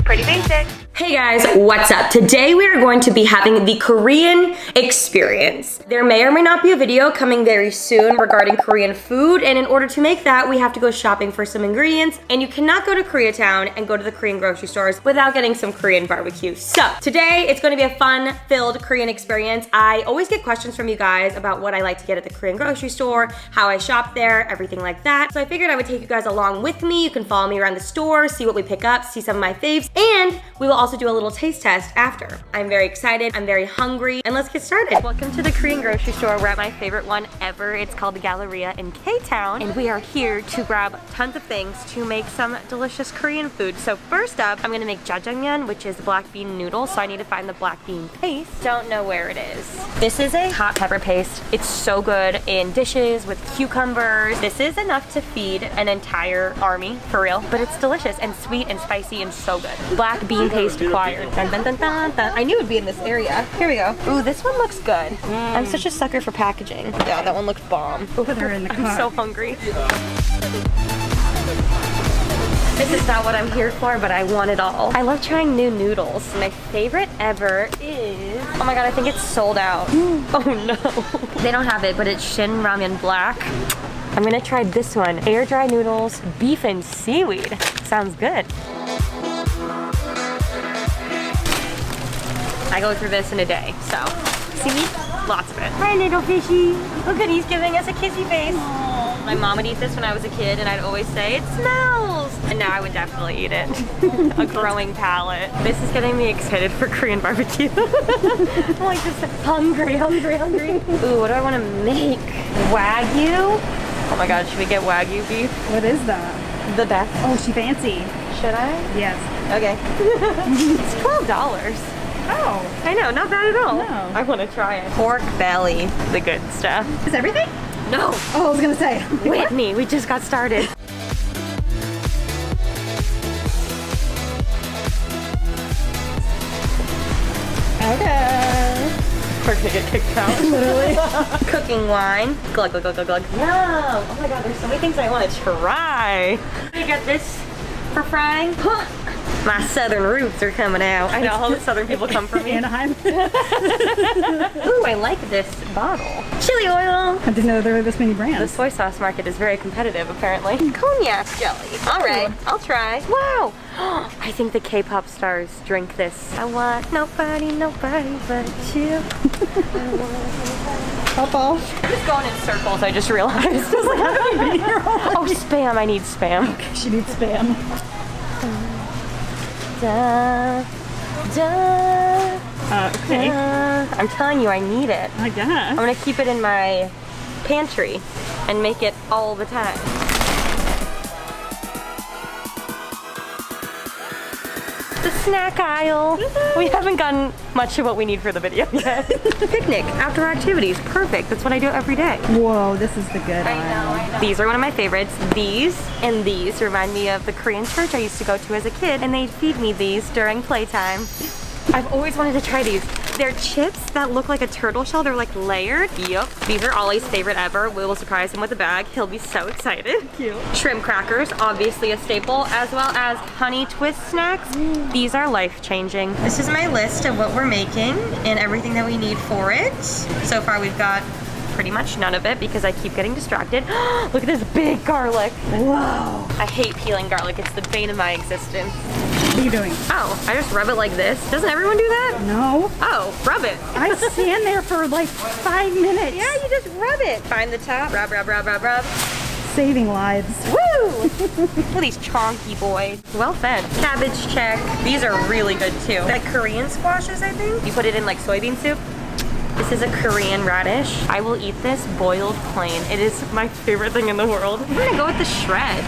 Pretty basic. Hey guys, what's up? Today we are going to be having the Korean experience. There may or may not be a video coming very soon regarding Korean food, and in order to make that, we have to go shopping for some ingredients, and you cannot go to Koreatown and go to the Korean grocery stores without getting some Korean barbecue. So today it's going to be a fun-filled Korean experience. I always get questions from you guys about what I like to get at the Korean grocery store, how I shop there, everything like that. So I figured I would take you guys along with me. You can follow me around the store, see what we pick up, see some of my faves, and we will also do a little taste test after. I'm very excited, I'm very hungry, and let's get started. Welcome to the Korean grocery store. We're at my favorite one ever. It's called the Galleria in K-Town, and we are here to grab tons of things to make some delicious Korean food. So first up, I'm gonna make jjajangmyeon, which is black bean noodles, so I need to find the black bean paste. Don't know where it is. This is a hot pepper paste. It's so good in dishes with cucumbers. This is enough to feed an entire army, for real, but it's delicious and sweet and spicy and so good. Black bean paste acquired. Dun, dun, dun, dun, dun. I knew it would be in this area. Here we go. Ooh, this one looks good. I'm such a sucker for packaging. Yeah, that one looks bomb. Put her in the car. I'm so hungry. This is not what I'm here for, but I want it all. I love trying new noodles. My favorite ever is, oh my god, I think it's sold out. Oh no. They don't have it, but it's Shin Ramen Black. I'm gonna try this one. Air dry noodles, beef and seaweed. Sounds good. I go through this in a day, so seaweed, lots of it. Hi, little fishy. Look at, he's giving us a kissy face. Aww. My mom would eat this when I was a kid, and I'd always say, it smells. And now I would definitely eat it. A growing palate. This is getting me excited for Korean barbecue. I'm like just hungry, hungry, hungry. Ooh, what do I want to make? Wagyu? Oh my god, should we get Wagyu beef? What is that? The best. Oh, she fancy. Should I? Yes. Okay. It's $12. Oh, I know, not bad at all. No. I want to try it. Pork belly, the good stuff. Is everything? No. Oh, I was gonna say. Whitney, we just got started. Okay. We're gonna get kicked out. Literally. Cooking wine. Glug, glug, glug, glug, glug. No. Oh my god, there's so many things I want to try. I got this for frying. My southern roots are coming out. I know all the southern people come from me. Anaheim. Ooh, I like this bottle. Chili oil. I didn't know there were this many brands. The soy sauce market is very competitive, apparently. Cognac jelly. All right, I'll try. Wow. I think the K-pop stars drink this. I want nobody, nobody but you. Papa. I'm just going in circles, I just realized. Oh, spam. I need spam. Okay, she needs spam. Da, da, Okay. da. I'm telling you, I need it. I guess. I'm gonna keep it in my pantry and make it all the time. The snack aisle. We haven't gotten much of what we need for the video yet. Picnic, outdoor activities, perfect. That's what I do every day. Whoa, this is the good aisle. I know. These are one of my favorites. These and these remind me of the Korean church I used to go to as a kid, and they'd feed me these during playtime. I've always wanted to try these. They're chips that look like a turtle shell. They're like layered. Yup. These are Ollie's favorite ever. We will surprise him with a bag. He'll be so excited. Cute. Shrimp crackers, obviously a staple, as well as honey twist snacks. These are life-changing. This is my list of what we're making and everything that we need for it. So far we've got pretty much none of it because I keep getting distracted. Look at this big garlic. Whoa. I hate peeling garlic. It's the bane of my existence. What are you doing? Oh, I just rub it like this. Doesn't everyone do that? No. Oh, rub it. I stand there for like 5 minutes. Yeah, you just rub it. Find the top, rub, rub, rub, rub, rub. Saving lives. Woo! Look at these chonky boys. Well fed. Cabbage check. These are really good too. Like Korean squashes, I think. You put it in like soybean soup. This is a Korean radish. I will eat this boiled plain. It is my favorite thing in the world. I'm gonna go with the shreds.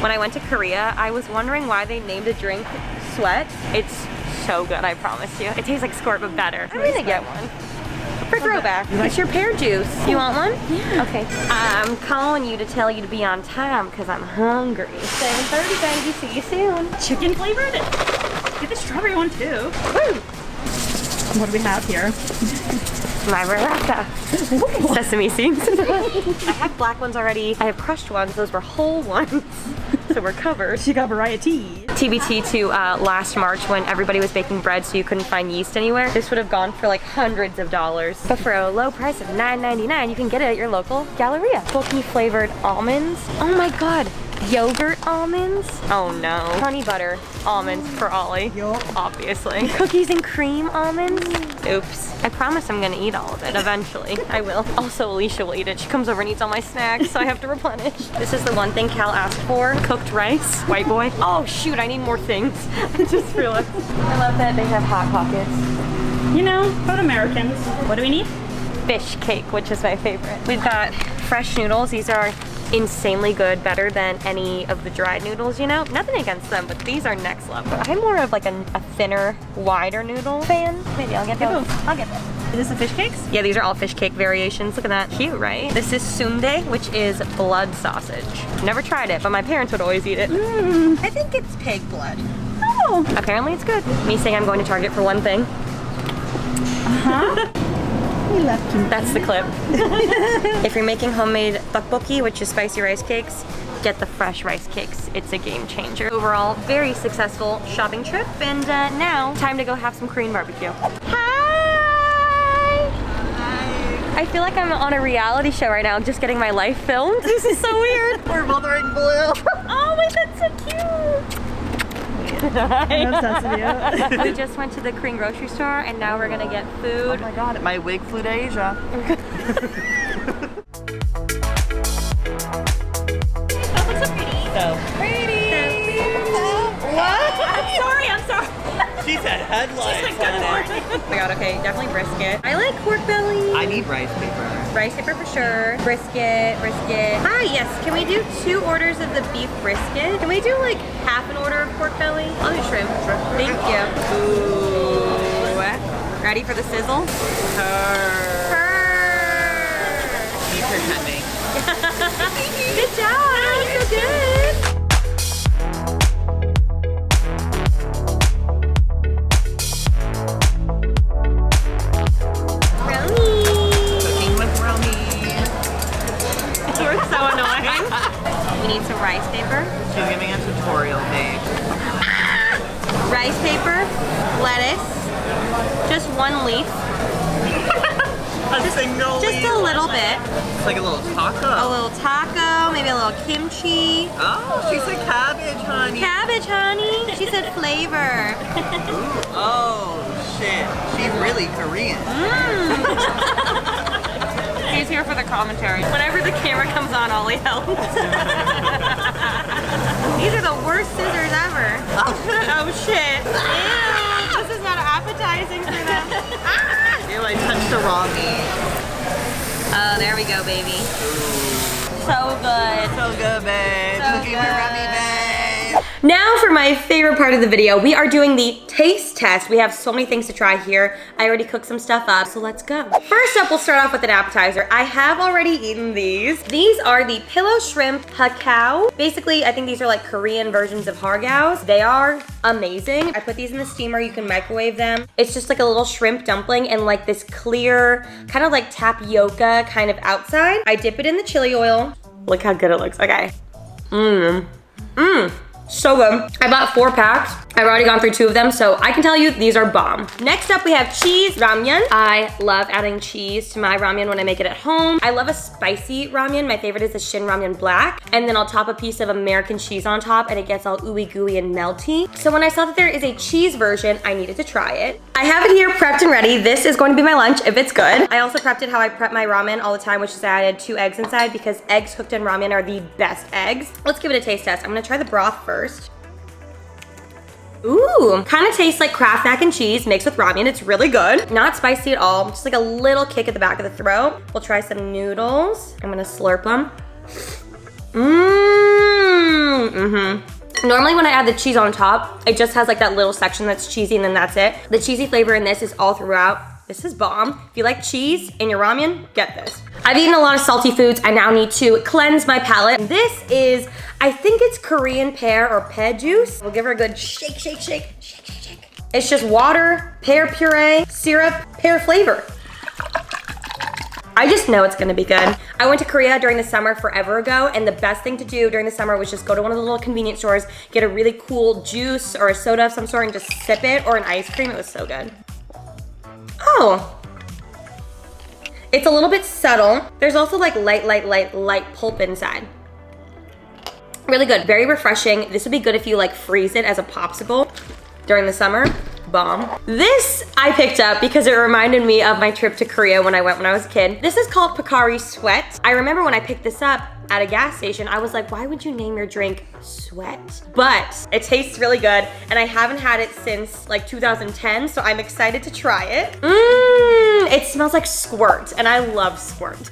When I went to Korea, I was wondering why they named a drink Sweat. It's so good, I promise you. It tastes like squirt, but better. I'm gonna get one. For throwback. It's your pear juice. You want one? Yeah. Okay. I'm calling you to tell you to be on time because I'm hungry. 7:30, baby. See you soon. Chicken flavored? Get the strawberry one too. Woo! What do we have here? My burrata. Sesame seeds. I have black ones already. I have crushed ones. Those were whole ones. So we're covered. She got variety. TBT to last March when everybody was baking bread so you couldn't find yeast anywhere. This would have gone for like hundreds of dollars. But for a low price of $9.99, you can get it at your local Galleria. Bulky flavored almonds. Oh my God. Yogurt almonds. Oh no. Honey butter almonds for Ollie. Yup. Obviously. Cookies and cream almonds. Oops. I promise I'm gonna eat all of it eventually. I will. Also, Alicia will eat it. She comes over and eats all my snacks, so I have to replenish. This is the one thing Cal asked for. Cooked rice. White boy. Oh shoot, I need more things. I just realized. I love that they have Hot Pockets. You know, but Americans. What do we need? Fish cake, which is my favorite. We've got fresh noodles. These are insanely good, better than any of the dried noodles, you know? Nothing against them, but these are next level. I'm more of like a thinner, wider noodle fan. Maybe I'll get those. I'll get those. Is this the fish cakes? Yeah, these are all fish cake variations. Look at that. Cute, right? This is sundae, which is blood sausage. Never tried it, but my parents would always eat it. I think it's pig blood. Oh. Apparently it's good. Me saying I'm going to Target for one thing. Uh-huh. That's the clip. If you're making homemade tteokbokki, which is spicy rice cakes, get the fresh rice cakes. It's a game changer. Overall, very successful shopping trip, and now time to go have some Korean barbecue. Hi! I feel like I'm on a reality show right now, just getting my life filmed. This is so weird. We're both wearing blue. Oh my, that's so cute. I'm obsessed with you. We just went to the Korean grocery store and now we're gonna get food. Oh my God, my wig flew to Asia. So pretty. What? I'm sorry. She said headlights on it. Oh my God, okay, definitely brisket. I like pork belly. I need rice paper. Rice paper for sure. Brisket. Hi, yes. Can we do 2 orders of the beef brisket? Can we do like half an order of pork belly? I'll do shrimp. Thank you. Ooh. Ready for the sizzle? Keep pretending. Good job. So good. Cooking with Romy. We're so annoying. We need some rice paper. She's giving a tutorial, babe. Rice paper, lettuce, just 1 leaf. Just a little bit. It's like a little taco. A little taco, maybe a little kimchi. Oh, she said cabbage, honey. Cabbage, honey. She said flavor. Ooh, oh, shit. She's really Korean. He's here for the commentary. Whenever the camera comes on, Ollie helps. These are the worst scissors ever. Oh shit. Ew, this is not appetizing for them. Ew, I touched the raw meat. Oh, there we go, baby. So good. So good, babe. So Cooking with Romy, babe. Now for my favorite part of the video, we are doing the taste test. We have so many things to try here. I already cooked some stuff up, so let's go. First up, we'll start off with an appetizer. I have already eaten these. These are the pillow shrimp hakao. Basically, I think these are like Korean versions of hargaos. They are amazing. I put these in the steamer. You can microwave them. It's just like a little shrimp dumpling and like this clear, kind of like tapioca kind of outside. I dip it in the chili oil. Look how good it looks. Okay. So good. I bought 4 packs. I've already gone through 2 of them, so I can tell you these are bomb. Next up, we have cheese ramyun. I love adding cheese to my ramyun when I make it at home. I love a spicy ramyun. My favorite is the Shin Ramyun Black. And then I'll top a piece of American cheese on top and it gets all ooey gooey and melty. So when I saw that there is a cheese version, I needed to try it. I have it here prepped and ready. This is going to be my lunch if it's good. I also prepped it how I prep my ramen all the time, which is I added 2 eggs inside because eggs cooked in ramen are the best eggs. Let's give it a taste test. I'm gonna try the broth first. Ooh, kind of tastes like Kraft mac and cheese mixed with ramen. It's really good. Not spicy at all, just like a little kick at the back of the throat. We'll try some noodles. I'm gonna slurp them. Normally when I add the cheese on top, it just has like that little section that's cheesy and then that's it. The cheesy flavor in this is all throughout. This is bomb. If you like cheese in your ramen, get this. I've eaten a lot of salty foods. I now need to cleanse my palate. This is, I think it's Korean pear or pea juice. We'll give her a good shake, shake, shake, shake, shake, shake. It's just water, pear puree, syrup, pear flavor. I just know it's gonna be good. I went to Korea during the summer forever ago, and the best thing to do during the summer was just go to one of the little convenience stores, get a really cool juice or a soda of some sort and just sip it, or an ice cream. It was so good. Oh. It's a little bit subtle. There's also like light pulp inside. Really good, very refreshing. This would be good if you like freeze it as a popsicle during the summer. Bomb. This I picked up because it reminded me of my trip to Korea when I went when I was a kid. This is called Pocari Sweat. I remember when I picked this up at a gas station, I was like, why would you name your drink Sweat? But it tastes really good, and I haven't had it since like 2010, so I'm excited to try it. It smells like Squirt, and I love Squirt.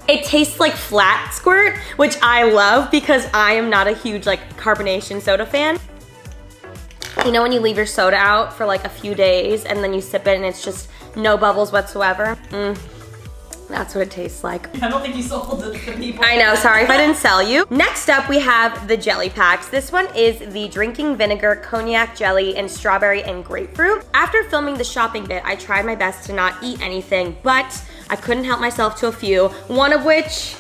It tastes like flat Squirt, which I love because I am not a huge like carbonation soda fan. You know when you leave your soda out for like a few days and then you sip it and it's just no bubbles whatsoever? That's what it tastes like. I don't think you sold it to people. I know, sorry if I didn't sell you. Next up, we have the jelly packs. This one is the drinking vinegar cognac jelly and strawberry and grapefruit. After filming the shopping bit, I tried my best to not eat anything, but I couldn't help myself to a few, one of which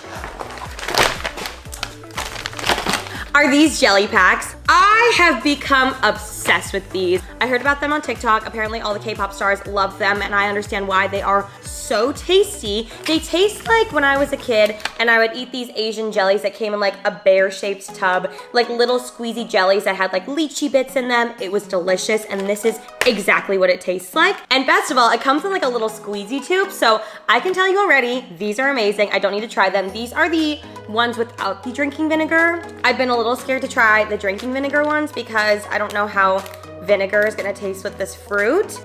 are these jelly packs. I have become obsessed with these. I heard about them on TikTok. Apparently all the K-pop stars love them, and I understand why. They are so tasty. They taste like when I was a kid and I would eat these Asian jellies that came in like a bear-shaped tub, like little squeezy jellies that had like lychee bits in them. It was delicious, and this is exactly what it tastes like. And best of all, it comes in like a little squeezy tube, so I can tell you already, these are amazing. I don't need to try them. These are the ones without the drinking vinegar. I've been a little scared to try the drinking vinegar ones because I don't know how vinegar is gonna taste with this fruit.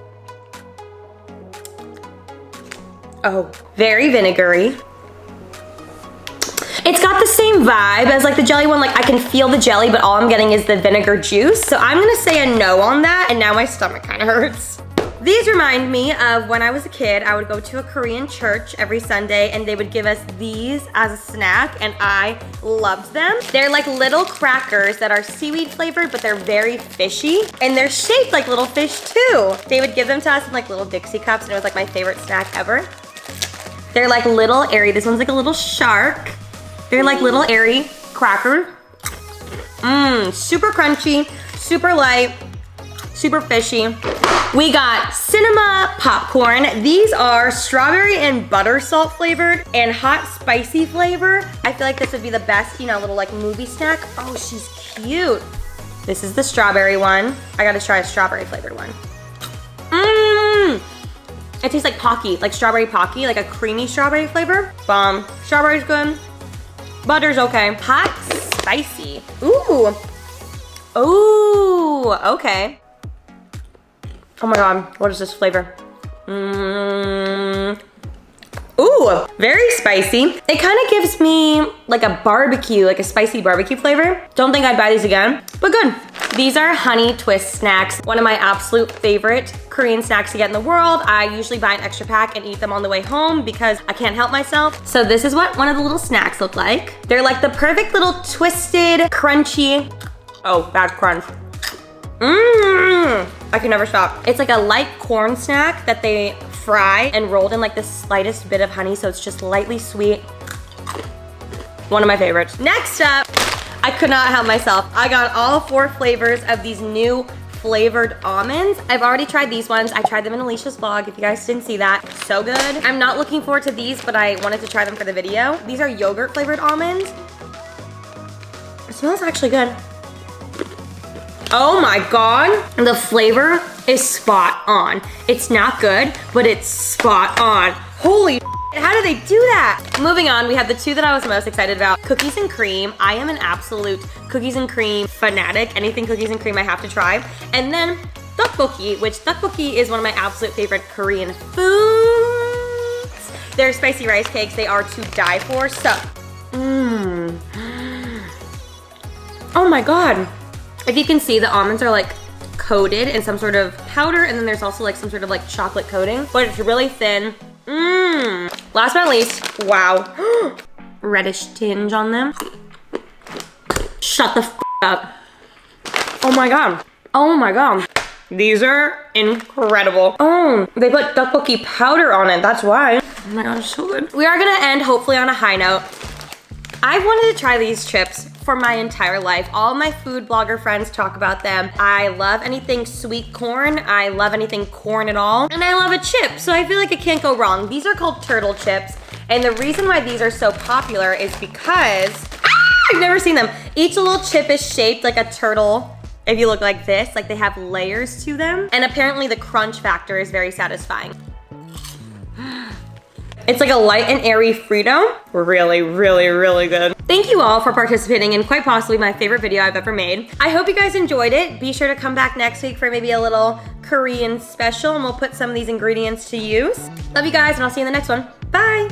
Oh, very vinegary. It's got the same vibe as like the jelly one. Like I can feel the jelly, but all I'm getting is the vinegar juice. So I'm gonna say a no on that, and now my stomach kind of hurts. These remind me of when I was a kid. I would go to a Korean church every Sunday and they would give us these as a snack, and I loved them. They're like little crackers that are seaweed flavored, but they're very fishy, and they're shaped like little fish too. They would give them to us in like little Dixie cups, and it was like my favorite snack ever. They're like little airy, this one's like a little shark. They're like little airy crackers. Super crunchy, super light, super fishy. We got cinema popcorn. These are strawberry and butter salt flavored and hot spicy flavor. I feel like this would be the best, you know, little like movie snack. Oh, she's cute. This is the strawberry one. I gotta try a strawberry flavored one. It tastes like Pocky, like strawberry Pocky, like a creamy strawberry flavor. Bomb. Strawberry's good. Butter's okay. Hot spicy. Ooh. Ooh, okay. Oh my God, what is this flavor? Ooh, very spicy. It kind of gives me like a barbecue, like a spicy barbecue flavor. Don't think I'd buy these again, but good. These are honey twist snacks. One of my absolute favorite Korean snacks to get in the world. I usually buy an extra pack and eat them on the way home because I can't help myself. So this is what one of the little snacks look like. They're like the perfect little twisted, crunchy, oh, bad crunch. I can never stop. It's like a light corn snack that they fry and rolled in like the slightest bit of honey, so it's just lightly sweet. One of my favorites. Next up, I could not help myself. I got all 4 flavors of these new flavored almonds. I've already tried these ones. I tried them in Alicia's vlog, if you guys didn't see that. So good. I'm not looking forward to these, but I wanted to try them for the video. These are yogurt flavored almonds. It smells actually good. Oh my God, the flavor is spot on. It's not good, but it's spot on. Holy shit, how do they do that? Moving on, we have the 2 that I was most excited about. Cookies and cream. I am an absolute cookies and cream fanatic. Anything cookies and cream I have to try. And then tteokbokki, which tteokbokki is one of my absolute favorite Korean foods. They're spicy rice cakes. They are to die for, so. Oh my God. If you can see, the almonds are like coated in some sort of powder, and then there's also like some sort of like chocolate coating, but it's really thin. Last but not least, wow. Reddish tinge on them. Shut the f up. Oh my God. Oh my God. These are incredible. Oh, they put tteokbokki powder on it. That's why. Oh my gosh, so good. We are gonna end hopefully on a high note. I've wanted to try these chips for my entire life. All my food blogger friends talk about them. I love anything sweet corn. I love anything corn at all. And I love a chip, so I feel like it can't go wrong. These are called turtle chips. And the reason why these are so popular is because, I've never seen them. Each little chip is shaped like a turtle. If you look like this, like they have layers to them. And apparently the crunch factor is very satisfying. It's like a light and airy Frito. Really, really, really good. Thank you all for participating in quite possibly my favorite video I've ever made. I hope you guys enjoyed it. Be sure to come back next week for maybe a little Korean special and we'll put some of these ingredients to use. Love you guys and I'll see you in the next one. Bye.